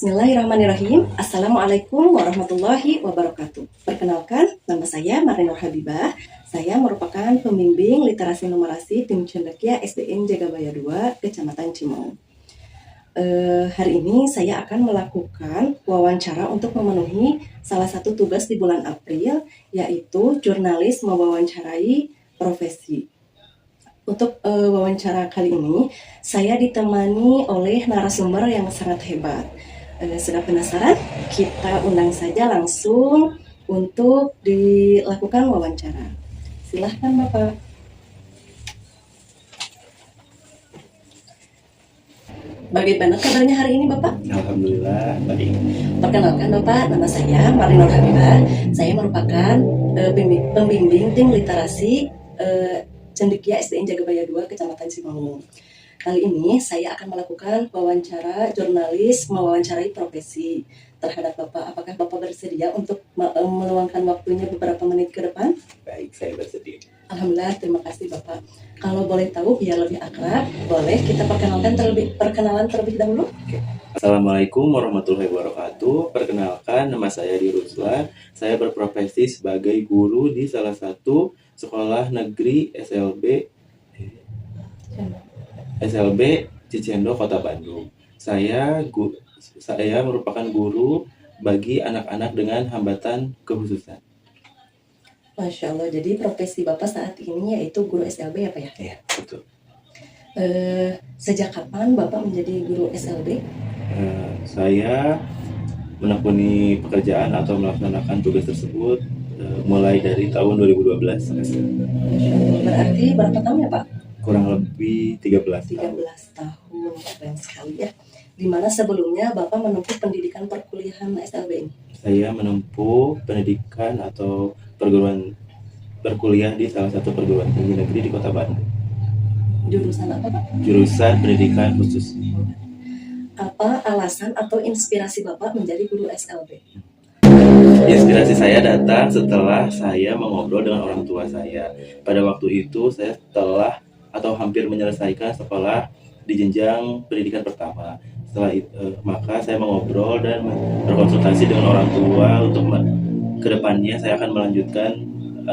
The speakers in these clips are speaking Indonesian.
Bismillahirrahmanirrahim. Assalamualaikum warahmatullahi wabarakatuh. Perkenalkan, nama saya Marin Nur Habibah. Saya merupakan pembimbing literasi numerasi tim Cendekia SDN Jagabaya 2, Kecamatan Cimau. Hari ini saya akan melakukan wawancara untuk memenuhi salah satu tugas di bulan April, yaitu jurnalis mewawancarai profesi. Untuk wawancara kali ini, saya ditemani oleh narasumber yang sangat hebat. Sudah penasaran? Kita undang saja langsung untuk dilakukan wawancara. Silahkan Bapak. Bagaimana kabarnya hari ini Bapak? Alhamdulillah baik. Perkenalkan Bapak, nama saya Marin Nur Habibah. Saya merupakan pembimbing tim literasi Cendekia SDN Jagabaya 2, Kecamatan Cimau. Kali ini saya akan melakukan wawancara jurnalis mewawancarai profesi terhadap Bapak. Apakah Bapak bersedia untuk meluangkan waktunya beberapa menit ke depan? Baik, saya bersedia. Alhamdulillah, terima kasih Bapak. Kalau boleh tahu biar lebih akrab, boleh kita perkenalan terlebih dahulu? Oke. Assalamualaikum warahmatullahi wabarakatuh. Perkenalkan, nama saya Diruslan. Saya berprofesi sebagai guru di salah satu sekolah negeri SLB Cicendo, Kota Bandung. Saya merupakan guru bagi anak-anak dengan hambatan kekhususan. Masya Allah, jadi profesi Bapak saat ini yaitu guru SLB ya Pak ya? Iya, betul. Sejak kapan Bapak menjadi guru SLB? Saya menekuni pekerjaan atau melaksanakan tugas tersebut mulai dari tahun 2012. Berarti berapa tahun ya Pak? Kurang lebih 13 tahun. 13 tahun, keren sekali ya. Dimana sebelumnya Bapak menempuh pendidikan perkuliahan SLB ini? Saya menempuh pendidikan atau berkuliah di salah satu perguruan tinggi negeri di Kota Bandung. Jurusan apa Pak? Jurusan pendidikan khusus. Apa alasan atau inspirasi Bapak menjadi guru SLB? Inspirasi saya datang setelah saya mengobrol dengan orang tua saya. Pada waktu itu saya hampir menyelesaikan sekolah di jenjang pendidikan pertama. Setelah itu, maka saya mengobrol dan berkonsultasi dengan orang tua untuk kedepannya saya akan melanjutkan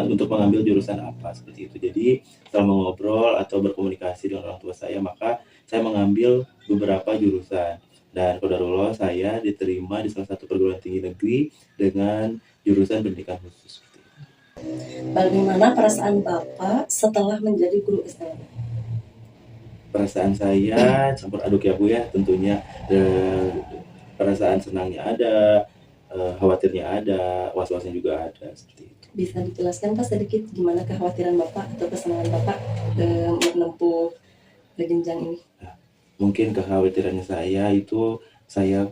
untuk mengambil jurusan apa seperti itu. Jadi setelah mengobrol atau berkomunikasi dengan orang tua saya, maka saya mengambil beberapa jurusan. Dan qadarullah saya diterima di salah satu perguruan tinggi negeri dengan jurusan pendidikan khusus. Bagaimana perasaan Bapak setelah menjadi guru SLB? Perasaan saya campur aduk ya Bu ya, tentunya perasaan senangnya ada, khawatirnya ada, was-wasnya juga ada, seperti itu. Bisa dijelaskan Pak sedikit gimana kekhawatiran Bapak atau kesenangan Bapak menempuh jenjang ini? Mungkin kekhawatirannya saya itu saya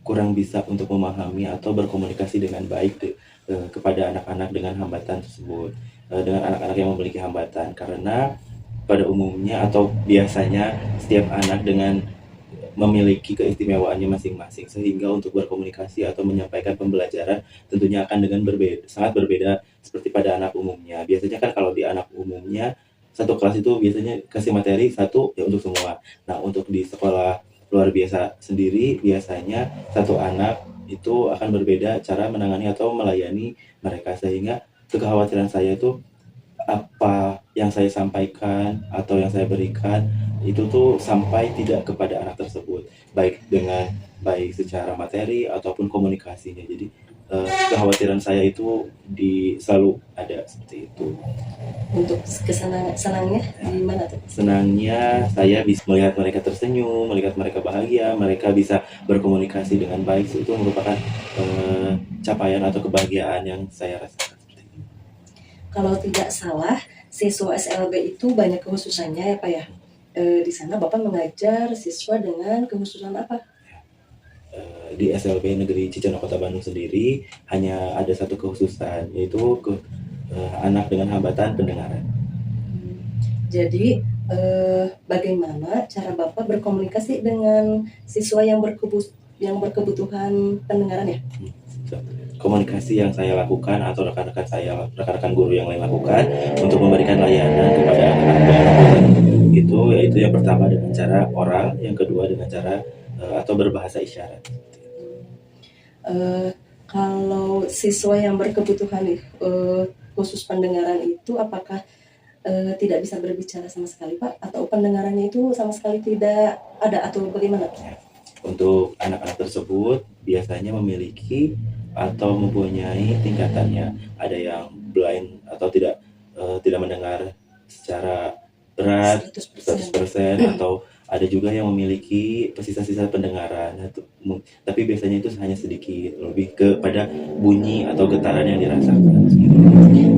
kurang bisa untuk memahami atau berkomunikasi dengan baik kepada anak-anak dengan hambatan tersebut, dengan anak-anak yang memiliki hambatan, karena pada umumnya atau biasanya setiap anak dengan memiliki keistimewaannya masing-masing, sehingga untuk berkomunikasi atau menyampaikan pembelajaran tentunya akan sangat berbeda seperti pada anak umumnya. Biasanya kan kalau di anak umumnya satu kelas itu biasanya kasih materi satu ya untuk semua. Nah, untuk di sekolah luar biasa sendiri biasanya satu anak itu akan berbeda cara menangani atau melayani mereka, sehingga kekhawatiran saya itu apa yang saya sampaikan atau yang saya berikan itu tuh sampai tidak kepada anak tersebut, baik secara materi ataupun komunikasinya. Jadi kekhawatiran saya itu selalu ada seperti itu. Untuk senangnya gimana tuh? Senangnya saya bisa melihat mereka tersenyum, melihat mereka bahagia, mereka bisa berkomunikasi dengan baik. Itu merupakan capaian atau kebahagiaan yang saya rasakan. Kalau tidak salah, siswa SLB itu banyak kekhususannya ya Pak ya? Di sana Bapak mengajar siswa dengan kekhususan apa? Di SLB Negeri Cicendo Kota Bandung sendiri hanya ada satu kekhususan, yaitu anak dengan hambatan pendengaran. Jadi bagaimana cara Bapak berkomunikasi dengan siswa yang berkebutuhan pendengaran ya? Komunikasi yang saya lakukan atau rekan-rekan guru yang lain lakukan untuk memberikan layanan kepada anak-anak itu, yaitu yang pertama dengan cara oral, yang kedua dengan cara atau berbahasa isyarat. Kalau siswa yang berkebutuhan khusus pendengaran itu apakah tidak bisa berbicara sama sekali, Pak? Atau pendengarannya itu sama sekali tidak ada atau bagaimana? Untuk anak-anak tersebut biasanya memiliki atau mempunyai tingkatannya. Ada yang blind atau tidak mendengar secara berat 100% atau ada juga yang memiliki sisa-sisa pendengaran. Tapi biasanya itu hanya sedikit, lebih kepada bunyi atau getaran yang dirasakan.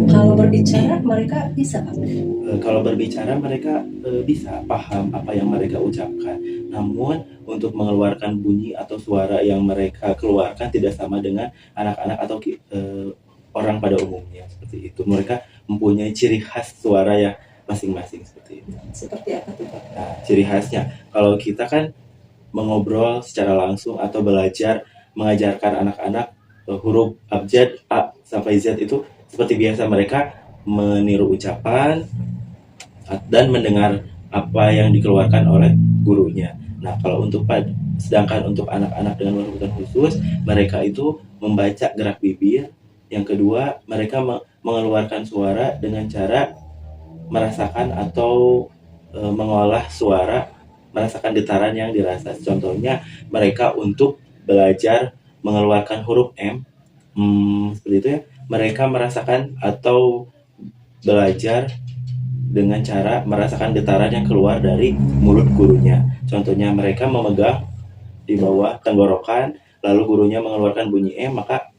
Kalau berbicara mereka bisa, Pak? Kalau berbicara mereka bisa paham apa yang mereka ucapkan. Namun untuk mengeluarkan bunyi atau suara yang mereka keluarkan tidak sama dengan anak-anak atau orang pada umumnya seperti itu. Mereka mempunyai ciri khas suara yang masing-masing seperti itu. Seperti apa tuh, Pak? Nah, ciri khasnya kalau kita kan mengobrol secara langsung atau belajar mengajarkan anak-anak huruf abjad A sampai Z itu seperti biasa, mereka meniru ucapan dan mendengar apa yang dikeluarkan oleh gurunya. Nah, sedangkan untuk anak-anak dengan berkebutuhan khusus, mereka itu membaca gerak bibir. Yang kedua, mereka mengeluarkan suara dengan cara merasakan atau mengolah suara, merasakan getaran yang dirasa. Contohnya, mereka untuk belajar mengeluarkan huruf M, seperti itu ya. Mereka merasakan atau belajar dengan cara merasakan getaran yang keluar dari mulut gurunya. Contohnya mereka memegang di bawah tenggorokan, lalu gurunya mengeluarkan bunyi maka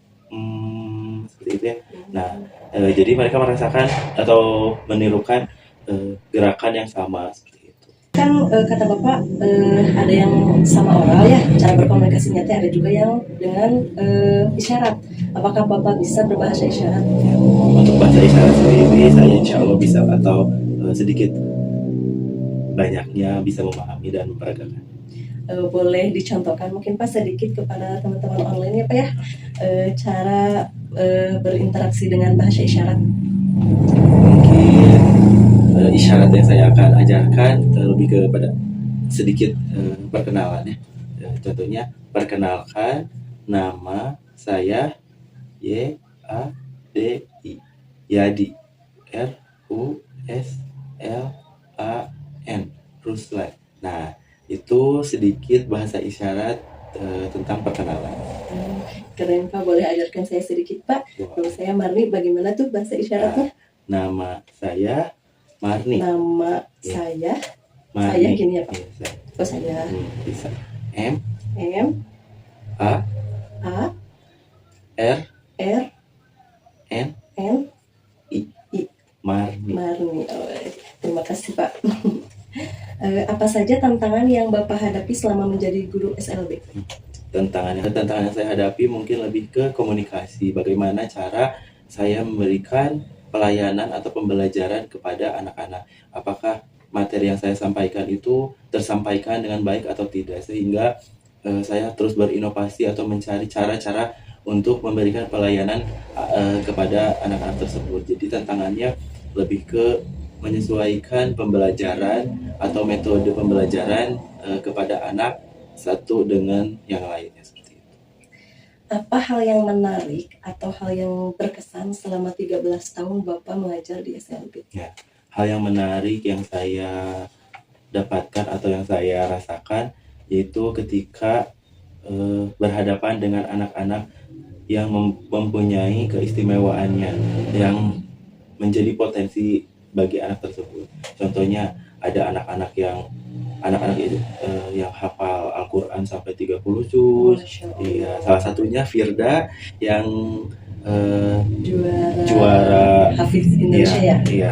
seperti itu ya. Nah, jadi mereka merasakan atau menirukan gerakan yang sama seperti itu. Kan kata Bapak ada yang sama oral ya, cara berkomunikasinya ada juga yang dengan isyarat. Apakah Bapak bisa berbahasa isyarat? Untuk bahasa isyarat sendiri saya insya Allah bisa, atau sedikit banyaknya bisa memahami dan memperagakan. Boleh dicontohkan mungkin Pak sedikit kepada teman-teman online ya Pak ya, cara berinteraksi dengan bahasa isyarat. Mungkin isyarat yang saya akan ajarkan lebih kepada sedikit perkenalan ya. Contohnya, perkenalkan, nama saya YADI, Yadi, RUSLAN, Ruslan. Nah, itu sedikit bahasa isyarat tentang perkenalan. Keren Pak, boleh ajarkan saya sedikit Pak? Kalau saya Marni, bagaimana tuh bahasa isyaratnya? Nama saya Marni. Nama saya Marni. Saya gini ya Pak? Iya, Oh saya. Bisa. M A R N I. Marni. Oh, terima kasih Pak. Apa saja tantangan yang Bapak hadapi selama menjadi guru SLB? Tantangan yang saya hadapi mungkin lebih ke komunikasi. Bagaimana cara saya memberikan pelayanan atau pembelajaran kepada anak-anak. Apakah materi yang saya sampaikan itu tersampaikan dengan baik atau tidak, sehingga saya terus berinovasi atau mencari cara-cara untuk memberikan pelayanan kepada anak-anak tersebut. Jadi tantangannya lebih ke menyesuaikan pembelajaran atau metode pembelajaran kepada anak satu dengan yang lainnya seperti itu. Apa hal yang menarik atau hal yang berkesan selama 13 tahun Bapak mengajar di SLB? Ya, hal yang menarik yang saya dapatkan atau yang saya rasakan yaitu ketika berhadapan dengan anak-anak yang mempunyai keistimewaannya, yang menjadi potensi bagi anak tersebut. Contohnya ada anak-anak itu yang hafal Al-Quran sampai 30 juz. Iya, salah satunya Firda yang juara Hafiz Indonesia ya. Iya,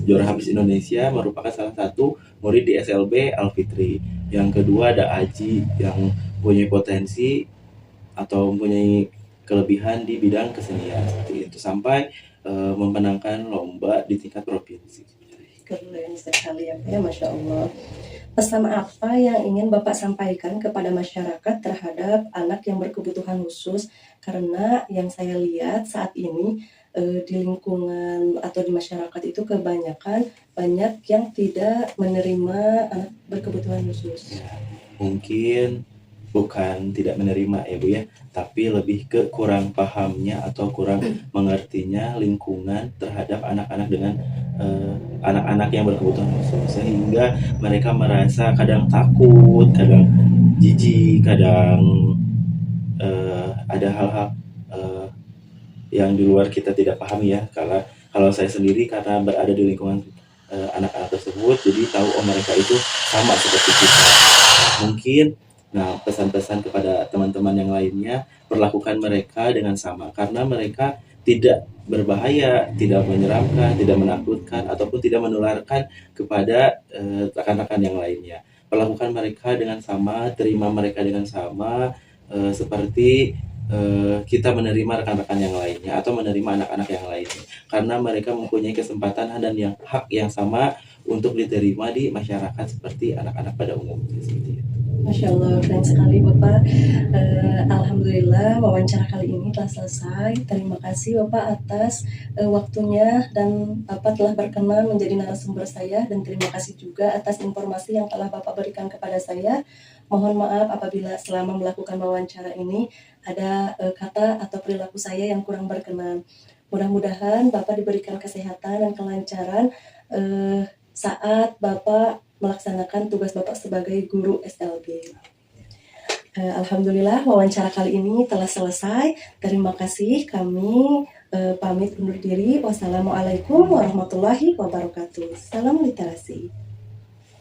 juara Hafiz Indonesia, merupakan salah satu murid di SLB Al-Fitri. Yang kedua ada Aji yang punya potensi atau mempunyai kelebihan di bidang kesenian seperti itu, sampai memenangkan lomba di tingkat provinsi. Keren sekali ya Pak ya, Masya Allah. Pesan apa yang ingin Bapak sampaikan kepada masyarakat terhadap anak yang berkebutuhan khusus? Karena yang saya lihat saat ini di lingkungan atau di masyarakat itu kebanyakan banyak yang tidak menerima anak berkebutuhan khusus. Ya, mungkin bukan tidak menerima ya Bu ya, tapi lebih ke kurang pahamnya atau kurang mengertinya lingkungan terhadap anak-anak dengan anak-anak yang berkebutuhan khusus, sehingga mereka merasa kadang takut, kadang jijik, kadang ada hal-hal yang di luar kita tidak pahami ya. Kalau saya sendiri karena berada di lingkungan anak-anak tersebut, jadi tahu mereka itu sama seperti kita. Mungkin pesan-pesan kepada teman-teman yang lainnya, perlakukan mereka dengan sama karena mereka tidak berbahaya, tidak menyeramkan, tidak menakutkan, ataupun tidak menularkan kepada rekan-rekan yang lainnya. Perlakukan mereka dengan sama, terima mereka dengan sama, seperti kita menerima rekan-rekan yang lainnya atau menerima anak-anak yang lainnya, karena mereka mempunyai kesempatan dan hak yang sama untuk diterima di masyarakat seperti anak-anak pada umumnya. Seperti itu. Masya Allah, keren sekali Bapak. Alhamdulillah wawancara kali ini telah selesai. Terima kasih Bapak atas waktunya, dan Bapak telah berkenan menjadi narasumber saya, dan terima kasih juga atas informasi yang telah Bapak berikan kepada saya. Mohon maaf apabila selama melakukan wawancara ini ada kata atau perilaku saya yang kurang berkenan. Mudah-mudahan Bapak diberikan kesehatan dan kelancaran saat Bapak melaksanakan tugas Bapak sebagai guru SLB. Alhamdulillah wawancara kali ini telah selesai. Terima kasih, kami pamit undur diri. Wassalamualaikum warahmatullahi wabarakatuh. Salam literasi.